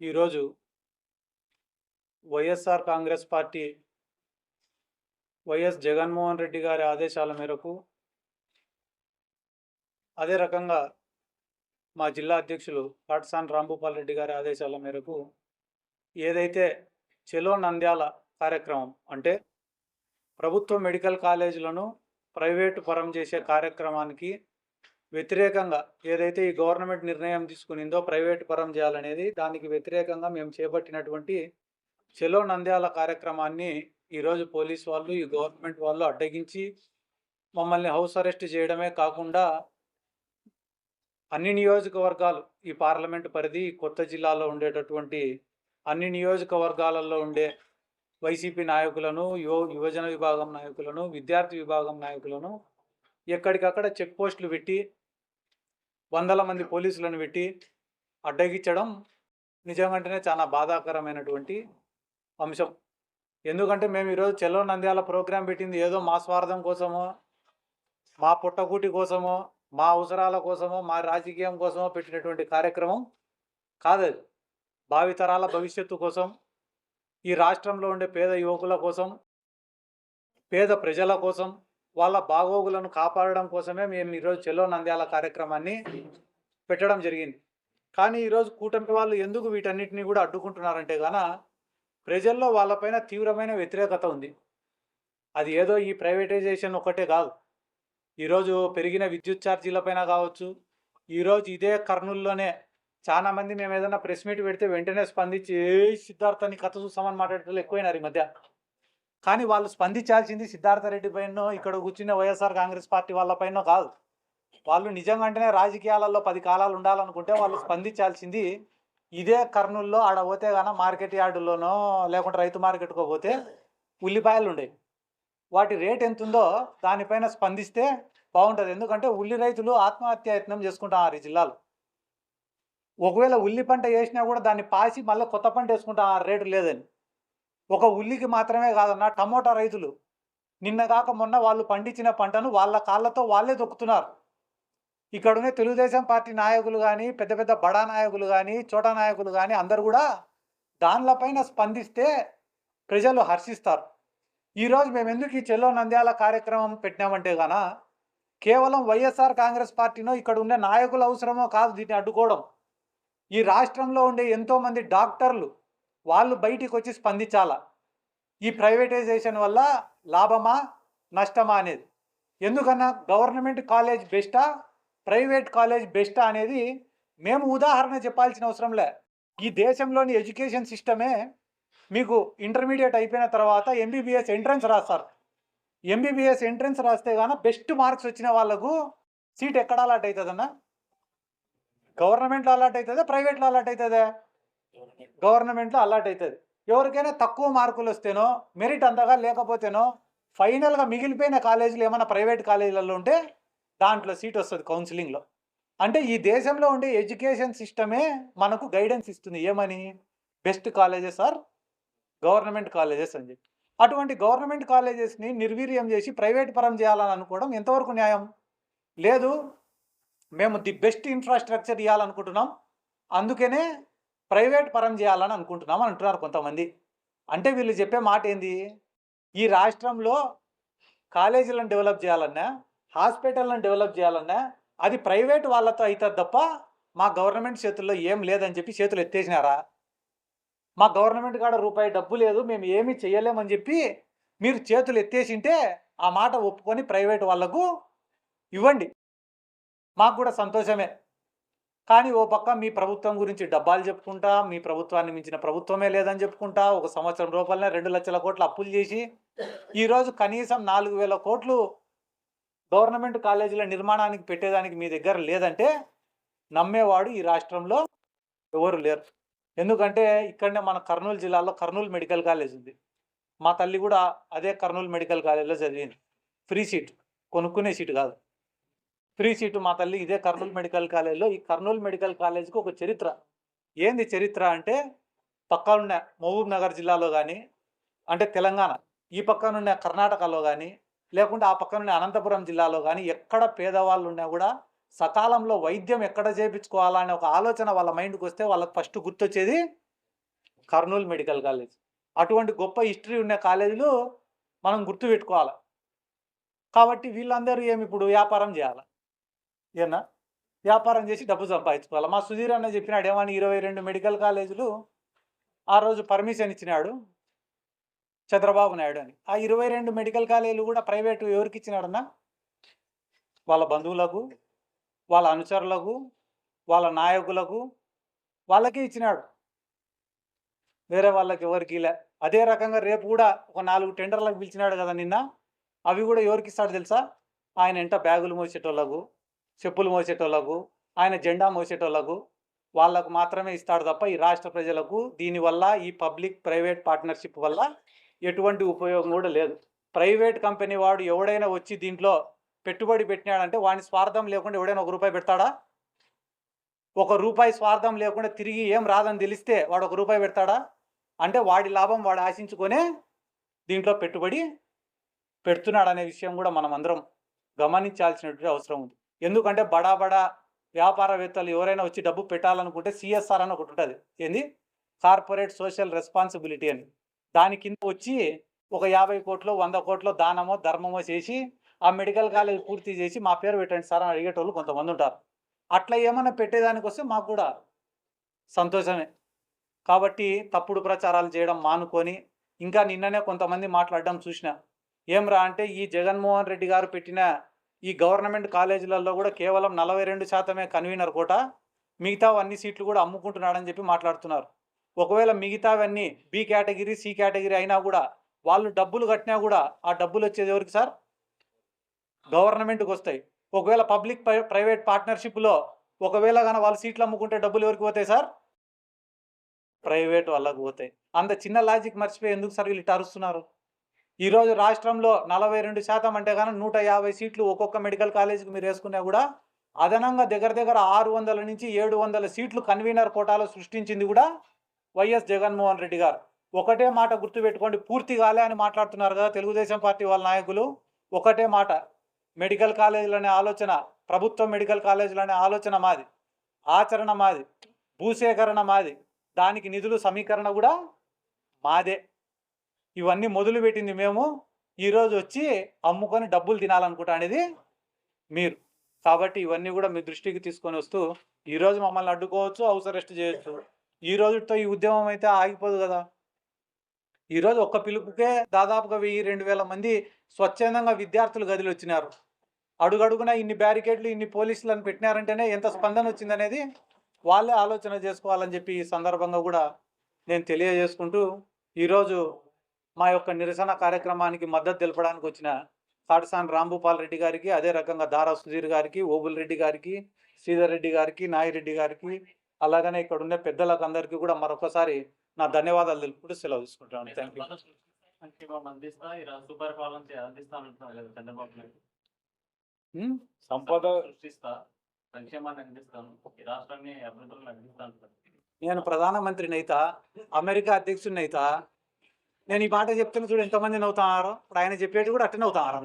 ఈరోజు YSR Congress party YS Jaganmohan Reddy గారి ఆదేశాల మేరకు, అదే రకంగా మా జిల్లా అధ్యక్షులు కాటసాని రాంభూపాల్ రెడ్డి గారి ఆదేశాల మేరకు ఏదైతే చెలో నంద్యాల కార్యక్రమం అంటే ప్రభుత్వ మెడికల్ కాలేజీలను ప్రైవేటు పరం చేసే కార్యక్రమానికి వ్యతిరేకంగా ఏదైతే ఈ గవర్నమెంట్ నిర్ణయం తీసుకునిందో ప్రైవేటు పరం చేయాలనేది, దానికి వ్యతిరేకంగా మేము చేపట్టినటువంటి చెలో నంద్యాల కార్యక్రమాన్ని ఈరోజు పోలీస్ వాళ్ళు, ఈ గవర్నమెంట్ వాళ్ళు అడ్డగించి మమ్మల్ని హౌస్ అరెస్ట్ చేయడమే కాకుండా అన్ని నియోజకవర్గాలు, ఈ పార్లమెంటు పరిధి కొత్త జిల్లాలో ఉండేటటువంటి అన్ని నియోజకవర్గాలలో ఉండే వైసీపీ నాయకులను, యువజన విభాగం నాయకులను, విద్యార్థి విభాగం నాయకులను ఎక్కడికక్కడ చెక్ పోస్టులు పెట్టి వందల మంది పోలీసులను పెట్టి అడ్డగించడం నిజంగానే చాలా బాధాకరమైనటువంటి అంశం. ఎందుకంటే మేము ఈరోజు చెలో నంద్యాల ప్రోగ్రాం పెట్టింది ఏదో మా స్వార్థం కోసమో, మా పుట్టకూటి కోసమో, మా అవసరాల కోసమో, మా రాజకీయం కోసమో పెట్టినటువంటి కార్యక్రమం కాదది. భావితరాల భవిష్యత్తు కోసం, ఈ రాష్ట్రంలో ఉండే పేద యువకుల కోసం, పేద ప్రజల కోసం, వాళ్ళ బాగోగులను కాపాడడం కోసమే మేము ఈరోజు చెలో నంద్యాల కార్యక్రమాన్ని పెట్టడం జరిగింది. కానీ ఈరోజు కూటమి వాళ్ళు ఎందుకు వీటన్నిటిని కూడా అడ్డుకుంటున్నారంటే ప్రజల్లో వాళ్ళపైన తీవ్రమైన వ్యతిరేకత ఉంది. అది ఏదో ఈ ప్రైవేటైజేషన్ ఒకటే కాదు. ఈరోజు పెరిగిన విద్యుత్ ఛార్జీలపైన కావచ్చు, ఈరోజు ఇదే కర్నూలులోనే చాలామంది మేము ఏదైనా ప్రెస్ మీట్ పెడితే వెంటనే స్పందించి సిద్ధార్థని కథ చూస్తామని మాట్లాడేటప్పుడు ఎక్కువైనారు ఈ మధ్య. కానీ వాళ్ళు స్పందించాల్సింది సిద్ధార్థ రెడ్డి పైన, ఇక్కడ కూర్చున్న వైఎస్ఆర్ కాంగ్రెస్ పార్టీ వాళ్ళపైన కాదు. వాళ్ళు నిజంగానే రాజకీయాలలో 10 కాలాలు ఉండాలనుకుంటే వాళ్ళు స్పందించాల్సింది ఇదే కర్నూలులో ఆడ పోతే మార్కెట్ యార్డులోనో లేకుంటే రైతు మార్కెట్కో పోతే ఉల్లిపాయలు ఉండేవి. వాటి రేట్ ఎంత ఉందో దానిపైన స్పందిస్తే బాగుంటుంది. ఎందుకంటే ఉల్లి రైతులు ఆత్మహత్యాయత్నం చేసుకుంటారు ఈ జిల్లాలో. ఒకవేళ ఉల్లి పంట వేసినా కూడా దాన్ని పాసి మళ్ళీ కొత్త పంట వేసుకుంటారు రేటు లేదని. ఒక ఉల్లికి మాత్రమే కాదన్న, టమోటా రైతులు నిన్న కాక మొన్న వాళ్ళు పండించిన పంటను వాళ్ళ కాళ్ళతో వాళ్ళే దొక్కుతున్నారు. ఇక్కడున్న తెలుగుదేశం పార్టీ నాయకులు కానీ, పెద్ద పెద్ద బడా నాయకులు కానీ, చోటా నాయకులు కానీ అందరు కూడా దానిపైన స్పందిస్తే ప్రజలు హర్షిస్తారు. ఈరోజు మేము ఎందుకు ఈ చెలో నంద్యాల కార్యక్రమం పెట్టినామంటే కేవలం వైఎస్ఆర్ కాంగ్రెస్ పార్టీనో ఇక్కడ ఉండే నాయకుల అవసరమో కాదు దీన్ని అడ్డుకోవడం. ఈ రాష్ట్రంలో ఉండే ఎంతోమంది డాక్టర్లు వాళ్ళు బయటికి వచ్చి స్పందించాలా, ఈ ప్రైవేటైజేషన్ వల్ల లాభమా నష్టమా అనేది. ఎందుకన్నా గవర్నమెంట్ కాలేజ్ బెస్టా, ప్రైవేట్ కాలేజ్ బెస్టా అనేది మేము ఉదాహరణ చెప్పాల్సిన అవసరం లే. ఈ దేశంలోని ఎడ్యుకేషన్ సిస్టమే మీకు ఇంటర్మీడియట్ అయిపోయిన తర్వాత ఎంబీబీఎస్ ఎంట్రన్స్ రాస్తారు. ఎంబీబీఎస్ ఎంట్రన్స్ రాస్తే బెస్ట్ మార్క్స్ వచ్చిన వాళ్ళకు సీట్ ఎక్కడ అలాట్ అవుతుందన్నా? గవర్నమెంట్లో అలాట్ అవుతుందా, ప్రైవేట్లో అలాట్ అవుతుందా? గవర్నమెంట్లో అలాట్ అవుతుంది. ఎవరికైనా తక్కువ మార్కులు వస్తేనో, మెరిట్ అంతగా లేకపోతేనో, ఫైనల్గా మిగిలిపోయిన కాలేజీలు ఏమైనా ప్రైవేట్ కాలేజీలలో ఉంటే దాంట్లో సీట్ వస్తుంది కౌన్సిలింగ్లో. అంటే ఈ దేశంలో ఉండే ఎడ్యుకేషన్ సిస్టమే మనకు గైడెన్స్ ఇస్తుంది. ఏమని? Best colleges or government colleges అని చెప్పి. అటువంటి గవర్నమెంట్ కాలేజెస్ని నిర్వీర్యం చేసి ప్రైవేట్ పరం చేయాలని అనుకోవడం ఎంతవరకు న్యాయం? లేదు, మేము ది బెస్ట్ ఇన్ఫ్రాస్ట్రక్చర్ ఇవ్వాలనుకుంటున్నాం, అందుకనే ప్రైవేట్ పరం చేయాలని అనుకుంటున్నాం అని అంటున్నారు కొంతమంది. అంటే వీళ్ళు చెప్పే మాట ఏంది? ఈ రాష్ట్రంలో కాలేజీలను డెవలప్ చేయాలన్నా, హాస్పిటల్లను డెవలప్ చేయాలన్నా అది ప్రైవేట్ వాళ్ళతో అవుతుంది తప్ప మా గవర్నమెంట్ చేతుల్లో ఏం లేదని చెప్పి చేతులు ఎత్తేసినారా? మా గవర్నమెంట్ కాడ రూపాయి డబ్బు లేదు, మేము ఏమీ చేయలేమని చెప్పి మీరు చేతులు ఎత్తేసింటే ఆ మాట ఒప్పుకొని ప్రైవేట్ వాళ్లకు ఇవ్వండి, మాకు కూడా సంతోషమే. కానీ ఓ పక్క మీ ప్రభుత్వం గురించి డబ్బాలు చెప్పుకుంటా, మీ ప్రభుత్వాన్ని మించిన ప్రభుత్వమే లేదని చెప్పుకుంటా, 1 సంవత్సరం రూపాయలనే 2 లక్షల కోట్లు అప్పులు చేసి ఈరోజు కనీసం 4,000 కోట్లు గవర్నమెంట్ కాలేజీల నిర్మాణానికి పెట్టేదానికి మీ దగ్గర లేదంటే నమ్మేవాడు ఈ రాష్ట్రంలో ఎవరు లేరు. ఎందుకంటే ఇక్కడనే మన కర్నూలు జిల్లాలో కర్నూలు మెడికల్ కాలేజ్ ఉంది. మా తల్లి కూడా అదే కర్నూలు మెడికల్ కాలేజ్లో చదివింది. ఫ్రీ సీట్, కొనుక్కునే సీటు కాదు, ఫ్రీ సీటు. మా తల్లి ఇదే కర్నూలు మెడికల్ కాలేజ్లో. ఈ కర్నూలు మెడికల్ కాలేజ్కి ఒక చరిత్ర. ఏంది చరిత్ర అంటే, పక్కనున్న మహబూబ్ నగర్ జిల్లాలో కానీ, అంటే తెలంగాణ ఈ పక్కనున్న కర్ణాటకలో కానీ, లేకుంటే ఆ పక్కనున్న అనంతపురం జిల్లాలో కానీ ఎక్కడ పేదవాళ్ళు ఉన్నా కూడా సకాలంలో వైద్యం ఎక్కడ చేయించుకోవాలనే ఒక ఆలోచన వాళ్ళ మైండ్కి వస్తే వాళ్ళకి ఫస్ట్ గుర్తొచ్చేది కర్నూలు మెడికల్ కాలేజ్. అటువంటి గొప్ప హిస్టరీ ఉన్న కాలేజీలు మనం గుర్తుపెట్టుకోవాలి. కాబట్టి వీళ్ళందరూ ఏమి ఇప్పుడు వ్యాపారం చేయాలి, ఏనా వ్యాపారం చేసి డబ్బు సంపాదించుకోవాలి. మా సుధీర్ అన్న చెప్పినాడు ఏమని 22 మెడికల్ కాలేజీలు ఆ రోజు పర్మిషన్ ఇచ్చినాడు చంద్రబాబు నాయుడు అని. ఆ 22 మెడికల్ కాలేజీలు కూడా ప్రైవేటు ఎవరికి ఇచ్చినాడన్నా? వాళ్ళ బంధువులకు, వాళ్ళ అనుచరులకు, వాళ్ళ నాయకులకు, వాళ్ళకే ఇచ్చినాడు, వేరే వాళ్ళకి ఎవరికి ఇలా. అదే రకంగా రేపు కూడా ఒక 4 టెండర్లకు పిలిచినాడు కదా నిన్న. అవి కూడా ఎవరికి ఇస్తాడు తెలుసా? ఆయన ఎంట బ్యాగులు మోసేటోళ్ళకు, చెప్పులు మోసేటోళ్ళకు, ఆయన జెండా మోసేటోళ్ళకు, వాళ్ళకు మాత్రమే ఇస్తాడు తప్ప ఈ రాష్ట్ర ప్రజలకు దీనివల్ల ఈ పబ్లిక్ ప్రైవేట్ పార్ట్నర్షిప్ వల్ల ఎటువంటి ఉపయోగం కూడా లేదు. ప్రైవేట్ కంపెనీ వాడు ఎవడైనా వచ్చి దీంట్లో పెట్టుబడి పెట్టినాడంటే వాని స్వార్థం లేకుండా ఎవడైనా ₹1 పెడతాడా? ₹1 స్వార్థం లేకుండా తిరిగి ఏం రాదని తెలిస్తే వాడు ₹1 పెడతాడా? అంటే వాడి లాభం వాడు ఆశించుకొనే దీంట్లో పెట్టుబడి పెడుతున్నాడు అనే విషయం కూడా మనం అందరం గమనించాల్సినటువంటి అవసరం ఉంది. ఎందుకంటే బడా బడా వ్యాపారవేత్తలు ఎవరైనా వచ్చి డబ్బు పెట్టాలనుకుంటే సిఎస్ఆర్ అని ఒకటి ఉంటుంది, ఏంది కార్పొరేట్ సోషల్ రెస్పాన్సిబిలిటీ అని. దాని కింద వచ్చి ఒక 50 కోట్లు 100 కోట్లు దానమో ధర్మమో చేసి ఆ మెడికల్ కాలేజ్ పూర్తి చేసి మా పేరు పెట్టండి సార్ అని అడిగేటోళ్ళు కొంతమంది ఉంటారు. అట్లా ఏమన్నా పెట్టేదానికి వస్తే మాకు కూడా సంతోషమే. కాబట్టి తప్పుడు ప్రచారాలు చేయడం మానుకొని, ఇంకా నిన్ననే కొంతమంది మాట్లాడడం చూసిన, ఏమ్రా అంటే ఈ జగన్మోహన్ రెడ్డి గారు పెట్టిన ఈ గవర్నమెంట్ కాలేజీలలో కూడా కేవలం 42% కన్వీనర్ కోట, మిగతావన్నీ సీట్లు కూడా అమ్ముకుంటున్నాడని చెప్పి మాట్లాడుతున్నారు. ఒకవేళ మిగతావన్నీ బి కేటగిరీ సి కేటగిరీ అయినా కూడా వాళ్ళు డబ్బులు కట్టినా కూడా ఆ డబ్బులు వచ్చేది ఎవరికి సార్? గవర్నమెంట్కి వస్తాయి. ఒకవేళ పబ్లిక్ ప్రైవేట్ పార్ట్నర్షిప్లో ఒకవేళ కానీ వాళ్ళు సీట్లు అమ్ముకుంటే డబ్బులు ఎవరికి పోతాయి సార్? ప్రైవేట్ వాళ్ళకు పోతాయి. అంత చిన్న లాజిక్ మర్చిపోయి ఎందుకు సార్ వీళ్ళు ఇట్లా అరుస్తున్నారు? ఈరోజు రాష్ట్రంలో 42% అంటే కానీ 150 సీట్లు ఒక్కొక్క మెడికల్ కాలేజీకి మీరు వేసుకున్నా కూడా అదనంగా దగ్గర 600 నుంచి 700 సీట్లు కన్వీనర్ కోటాలో సృష్టించింది కూడా వైఎస్ జగన్మోహన్ రెడ్డి గారు. ఒకటే మాట గుర్తుపెట్టుకోండి, పూర్తి కాలే అని మాట్లాడుతున్నారు కదా తెలుగుదేశం పార్టీ వాళ్ళ నాయకులు. ఒకటే మాట, మెడికల్ కాలేజీలనే ఆలోచన, ప్రభుత్వ మెడికల్ కాలేజీలనే ఆలోచన మాది, ఆచరణ మాది, భూసేకరణ మాది, దానికి నిధులు సమీకరణ కూడా మాదే. ఇవన్నీ మొదలుపెట్టింది మేము. ఈరోజు వచ్చి అమ్ముకొని డబ్బులు తినాలనుకుంటా అనేది మీరు. కాబట్టి ఇవన్నీ కూడా మీ దృష్టికి తీసుకొని వస్తూ ఈరోజు మమ్మల్ని అడ్డుకోవచ్చు, హౌస్ అరెస్ట్ చేయొచ్చు. ఈ రోజుతో ఈ ఉద్యమం అయితే ఆగిపోదు కదా. ఈరోజు ఒక్క పిలుపుకే దాదాపుగా 1000-2000 మంది స్వచ్ఛందంగా విద్యార్థులు గదిలో వచ్చినారు. అడుగడుగునా ఇన్ని బ్యారికేడ్లు ఇన్ని పోలీసులను పెట్టినారంటేనే ఎంత స్పందన వచ్చిందనేది వాళ్ళే ఆలోచన చేసుకోవాలని చెప్పి ఈ సందర్భంగా కూడా నేను తెలియజేసుకుంటూ, ఈరోజు మా యొక్క నిరసన కార్యక్రమానికి మద్దతు తెలపడానికి వచ్చిన కాటసాని రాంభూపాల్ రెడ్డి గారికి, అదే రకంగా దారా సుధీర్ గారికి, ఓబుల్ రెడ్డి గారికి, శ్రీధర్ రెడ్డి గారికి, నాయిరెడ్డి గారికి, అలాగనే ఇక్కడ ఉండే పెద్దలకు అందరికీ కూడా మరొకసారి నా ధన్యవాదాలు తెలుపుకుంటూ సెలవు తీసుకుంటాను. Thank you. సంపద సృష్టిస్తా, సంక్షేమాన్ని అందిస్తాను, ఈ రాష్ట్రాన్ని అభివృద్ధిని అందిస్తాను. నేను ప్రధానమంత్రిని అయితా, అమెరికా అధ్యక్షుడిని అయితా, నేను ఈ మాట చెప్తున్నా చూడు ఎంతమంది నవ్వుతున్నారు. ఇప్పుడు ఆయన చెప్పేది కూడా అట్టనే అవుతున్నారు.